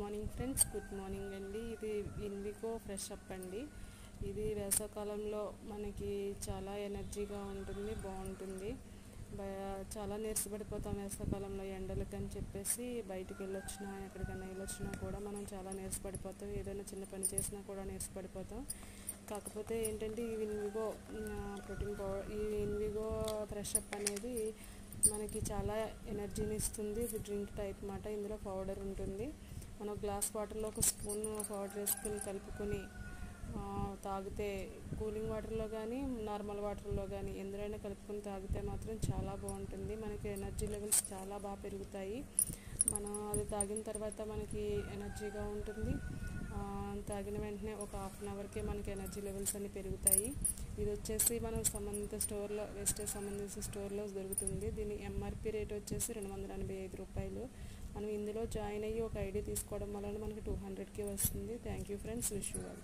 Morning friends, good morning అండి. ఇది Invigo fresh up అండి. ఇది వేసవకాలంలో మనకి చాలా ఎనర్జీగా ఉంటుంది, బాగుంటుంది. చాలా నీరసపడిపోతాం వేసవకాలంలో ఎండలకు అని చెప్పేసి. బయటికి వెళ్ళొచ్చినా ఎక్కడికైనా వెళ్ళొచ్చినా కూడా మనం చాలా నీరసపడిపోతాం. ఏదైనా చిన్న పని చేసినా కూడా నీరసపడిపోతాం. కాకపోతే ఏంటంటే ఈ ఇన్విగో ప్రోటీన్ పౌడర్, ఈ ఇన్విగో ఫ్రెష్ అప్ అనేది మనకి చాలా ఎనర్జీని ఇస్తుంది. ఇది డ్రింక్ టైప్ మాట. ఇందులో పౌడర్ ఉంటుంది. మనం గ్లాస్ వాటర్లో ఒక స్పూన్ పౌడర్ వేసుకుని కలుపుకొని తాగితే, కూలింగ్ వాటర్లో కానీ నార్మల్ వాటర్లో కానీ ఎందులోనే కలుపుకొని తాగితే మాత్రం చాలా బాగుంటుంది. మనకి ఎనర్జీ లెవెల్స్ చాలా బాగా పెరుగుతాయి. మనం అది తాగిన తర్వాత మనకి ఎనర్జీగా ఉంటుంది. తాగిన వెంటనే ఒక హాఫ్ అన్ అవర్కే మనకి ఎనర్జీ లెవెల్స్ అన్నీ పెరుగుతాయి. ఇది వచ్చేసి మనం సంబంధిత స్టోర్లో, వేస్టేజ్ సంబంధించిన స్టోర్లో దొరుకుతుంది. దీని ఎంఆర్పి రేట్ వచ్చేసి 285 రూపాయలు. మనం ఇందులో జాయిన్ అయ్యి ఒక ఐడి తీసుకోవడం వలన మనకి 200కి వస్తుంది. Thank you friends. Wish you all.